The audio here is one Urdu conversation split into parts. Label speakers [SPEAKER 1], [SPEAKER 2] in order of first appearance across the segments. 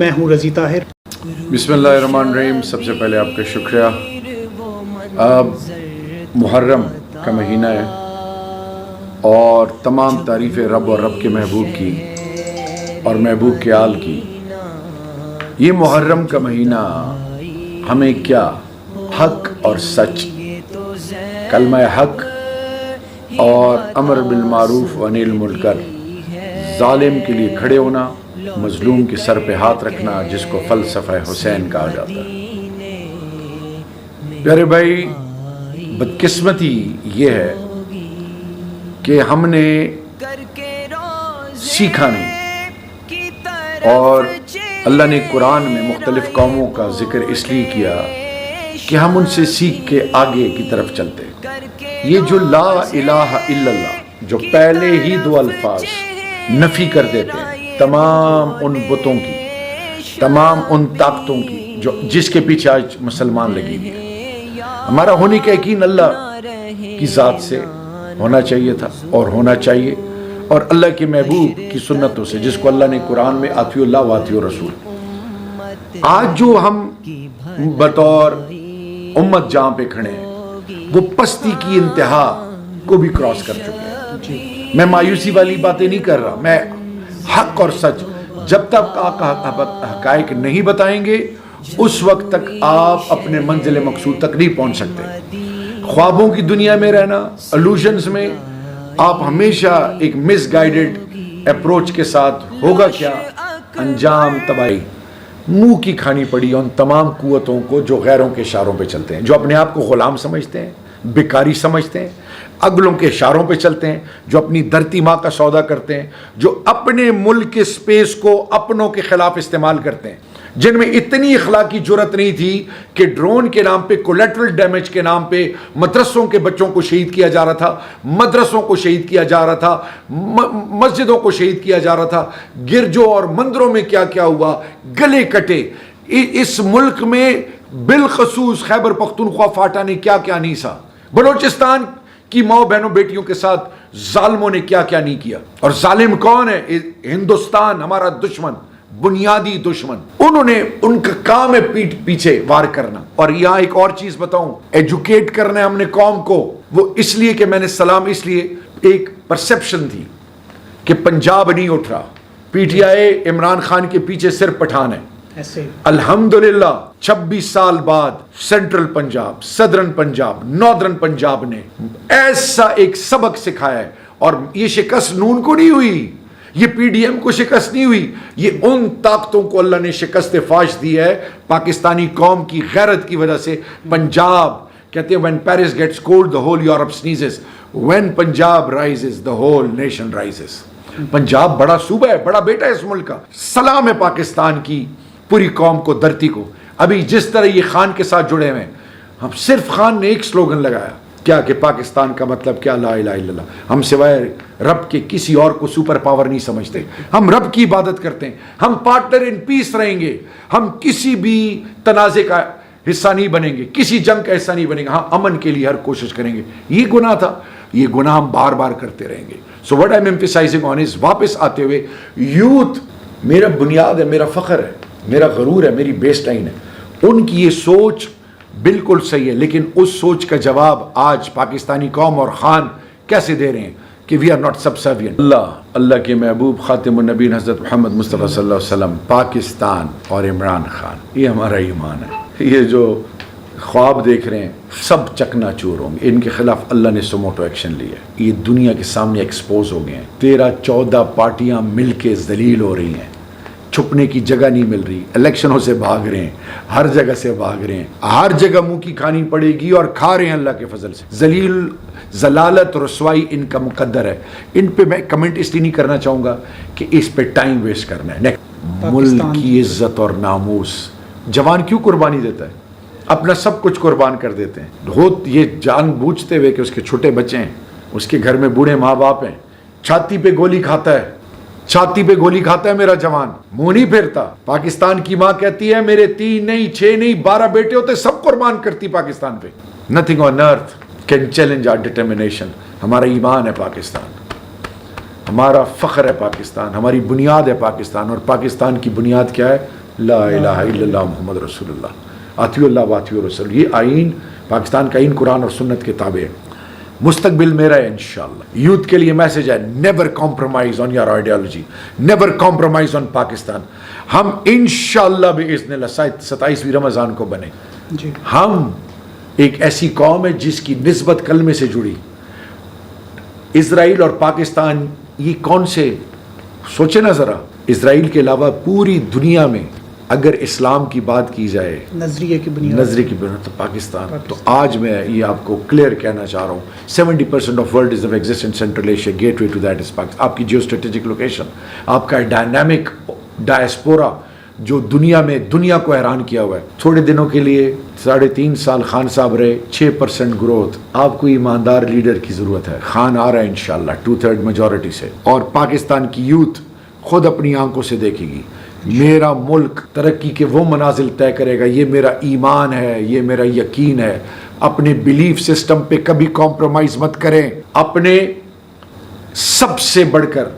[SPEAKER 1] میں ہوں رضی طاہر۔
[SPEAKER 2] بسم اللہ الرحمن الرحیم۔ سب سے پہلے آپ کا شکریہ۔ محرم کا مہینہ ہے اور تمام تعریفیں رب اور رب کے محبوب کی اور محبوب کے آل کی۔ یہ محرم کا مہینہ ہمیں کیا حق اور سچ، کلمہ حق اور امر بالمعروف و نہی عن المنکر، ظالم کے لیے کھڑے ہونا، مظلوم کے سر پہ ہاتھ رکھنا، جس کو فلسفہ حسین کہا جاتا ہے۔ پیارے بھائی، بدقسمتی یہ ہے کہ ہم نے سیکھا نہیں، اور اللہ نے قرآن میں مختلف قوموں کا ذکر اس لیے کیا کہ ہم ان سے سیکھ کے آگے کی طرف چلتے۔ یہ جو لا الہ الا اللہ، جو پہلے ہی دو الفاظ نفی کر دیتے ہیں تمام ان بتوں کی، تمام ان طاقتوں کی جو جس کے پیچھے آج مسلمان لگی ہوئی ہے۔ ہمارا ہونے کا یقین اللہ کی ذات سے ہونا چاہیے تھا اور ہونا چاہیے، اور اللہ کے محبوب کی سنتوں سے، جس کو اللہ نے قرآن میں اطیعوا اللہ و اطیعوا الرسول۔ آج جو ہم بطور امت جہاں پہ کھڑے ہیں وہ پستی کی انتہا کو بھی کراس کر چکے ہیں۔ میں مایوسی والی باتیں نہیں کر رہا، میں حق اور سچ جب تک حقائق نہیں بتائیں گے اس وقت تک آپ اپنے منزل مقصود تک نہیں پہنچ سکتے۔ خوابوں کی دنیا میں رہنا، الوژنز میں، آپ ہمیشہ ایک مس گائیڈڈ اپروچ کے ساتھ ہوگا کیا؟ انجام تباہی۔ منہ کی کھانی پڑی ان تمام قوتوں کو جو غیروں کے اشاروں پہ چلتے ہیں، جو اپنے آپ کو غلام سمجھتے ہیں، بیکاری سمجھتے ہیں، اگلوں کے اشاروں پہ چلتے ہیں، جو اپنی دھرتی ماں کا سودا کرتے ہیں، جو اپنے ملک کے سپیس کو اپنوں کے خلاف استعمال کرتے ہیں، جن میں اتنی اخلاقی جرت نہیں تھی کہ ڈرون کے نام پہ، کولیٹرل ڈیمیج کے نام پہ مدرسوں کے بچوں کو شہید کیا جا رہا تھا، مدرسوں کو شہید کیا جا رہا تھا، مسجدوں کو شہید کیا جا رہا تھا، گرجوں اور مندروں میں کیا کیا ہوا، گلے کٹے۔ اس ملک میں بالخصوص خیبر پختونخوا فاٹا نے کیا کیا نہیں سا، بلوچستان کی ماؤں بہنوں بیٹیوں کے ساتھ ظالموں نے کیا کیا نہیں کیا۔ اور ظالم کون ہے؟ ہندوستان، ہمارا دشمن، بنیادی دشمن۔ انہوں نے، ان کا کام ہے پیٹھ پیچھے وار کرنا۔ اور یہاں ایک اور چیز بتاؤں، ایجوکیٹ کرنا ہے ہم نے قوم کو، وہ اس لیے کہ میں نے سلام اس لیے، ایک پرسپشن تھی کہ پنجاب نہیں اٹھ رہا، P T I Imran Khan کے پیچھے صرف پٹھان ہے۔ الحمدللہ 26 سال بعد سینٹرل پنجاب، صدرن پنجاب، ناردرن پنجاب نے ایسا ایک سبق سکھایا ہے، اور یہ شکست نون کو نہیں ہوئی، یہ پی ڈی ایم کو شکست نہیں ہوئی، یہ ان طاقتوں کو اللہ نے شکست فاش دی ہے پاکستانی قوم کی غیرت کی وجہ سے۔ پنجاب کہتے ہیں when Paris gets cold the whole Europe sneezes, when Punjab rises the whole nation rises۔ Punjab بڑا صوبہ ہے، بڑا بیٹا ہے اس ملک کا۔ سلام ہے پاکستان کی پوری قوم کو، دھرتی کو۔ ابھی جس طرح یہ خان کے ساتھ جڑے ہوئے ہیں، ہم صرف خان نے ایک سلوگن لگایا کیا کہ پاکستان کا مطلب کیا؟ لا الہ الا اللہ۔ ہم سوائے رب کے کسی اور کو سپر پاور نہیں سمجھتے، ہم رب کی عبادت کرتے ہیں، ہم پارٹنر ان پیس رہیں گے، ہم کسی بھی تنازع کا حصہ نہیں بنیں گے، کسی جنگ کا حصہ نہیں بنیں گے، ہم امن کے لیے ہر کوشش کریں گے۔ یہ گناہ تھا، یہ گناہ ہم بار بار کرتے رہیں گے۔ So what I am emphasising on is, واپس آتے ہوئے، یوتھ میرا بنیاد ہے، میرا فخر ہے، میرا غرور ہے، میری بیس لائن ہے۔ ان کی یہ سوچ بالکل صحیح ہے، لیکن اس سوچ کا جواب آج پاکستانی قوم اور خان کیسے دے رہے ہیں کہ وی آر ناٹ سبسروینٹ۔ اللہ کے محبوب خاتم النبیین حضرت محمد مصطفیٰ صلی اللہ علیہ وسلم، پاکستان اور عمران خان، یہ ہمارا ایمان ہے۔ یہ جو خواب دیکھ رہے ہیں سب چکنا چور ہوں گے، ان کے خلاف اللہ نے سموٹو ایکشن لیا ہے، یہ دنیا کے سامنے ایکسپوز ہو گئے ہیں۔ 13-14 پارٹیاں مل کے ذلیل ہو رہی ہیں، چھپنے کی جگہ نہیں مل رہی، الیکشنوں سے بھاگ رہے ہیں، ہر جگہ سے بھاگ رہے ہیں، ہر جگہ منہ کی کھانی پڑے گی اور کھا رہے ہیں اللہ کے فضل سے۔ ذلیل، ضلالت، رسوائی ان کا مقدر ہے۔ ان پہ میں کمنٹ اس لیے نہیں کرنا چاہوں گا کہ اس پہ ٹائم ویسٹ کرنا ہے۔ ملک کی عزت اور ناموس جوان کیوں قربانی دیتا ہے؟ اپنا سب کچھ قربان کر دیتے ہیں، یہ جان بوجھتے ہوئے کہ اس کے چھوٹے بچے ہیں، اس کے گھر میں بوڑھے ماں باپ ہیں، چھاتی پہ گولی کھاتا ہے، چھاتی پہ گولی کھاتا ہے میرا جوان، منہ نہیں پھیرتا۔ پاکستان کی ماں کہتی ہے میرے 3 نہیں 6 نہیں 12 بیٹے ہوتے، سب قربان کرتی پاکستان پہ۔ Nothing on earth can challenge our determination۔ ہمارا ایمان ہے پاکستان، ہمارا فخر ہے پاکستان، ہماری بنیاد ہے پاکستان، اور پاکستان کی بنیاد کیا ہے؟ لا الہ الا اللہ محمد رسول اللہ، اطیعوا اللہ واطیعوا الرسول. یہ آئین پاکستان کا آئین قرآن اور سنت کے تابع ہے. مستقبل میرا ہے انشاءاللہ. یوتھ کے لیے میسج ہے، never compromise on your ideology, never compromise on Pakistan. ہم انشاءاللہ باذن اللہ 27ویں رمضان کو بنے. ہم ایک ایسی قوم ہے جس کی نسبت کلمے سے جڑی. اسرائیل اور پاکستان یہ کون سے، سوچے نا ذرا، اسرائیل کے علاوہ پوری دنیا میں اگر اسلام کی بات کی جائے نظریے کی بنیاد تو پاکستان. تو آج میں یہ آپ کو کلیئر کہنا چاہ رہا ہوں، 70% of world is exist in central Asia, gateway to that is Pakistan. آپ کی جیو اسٹریٹجک لوکیشن، آپ کا ڈائنامک ڈائسپورا جو دنیا میں دنیا کو حیران کیا ہوا ہے. تھوڑے دنوں کے لیے 3.5 سال خان صاحب رہے، 6% گروتھ. آپ کو ایماندار لیڈر کی ضرورت ہے. خان آ رہا ہے انشاءاللہ 2/3 میجورٹی سے، اور پاکستان کی یوتھ خود اپنی آنکھوں سے دیکھے گی. میرا ملک ترقی کے وہ منازل طے کرے گا. یہ میرا ایمان ہے، یہ میرا یقین ہے. اپنے بلیف سسٹم پہ کبھی کمپرومائز مت کریں. اپنے سب سے بڑھ کر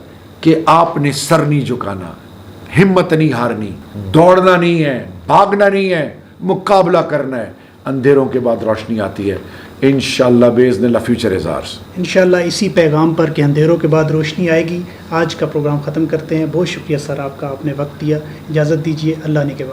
[SPEAKER 2] کہ آپ نے سر نہیں جھکانا، ہمت نہیں ہارنی، دوڑنا نہیں ہے، بھاگنا نہیں ہے، مقابلہ کرنا ہے. اندھیروں کے بعد روشنی آتی ہے انشاءاللہ باذن اللہ. Future is ours.
[SPEAKER 1] انشاءاللہ اسی پیغام پر کہ اندھیروں کے بعد روشنی آئے گی آج کا پروگرام ختم کرتے ہیں. بہت شکریہ سر آپ کا، آپ نے وقت دیا. اجازت دیجیے، اللہ نے کے بعد.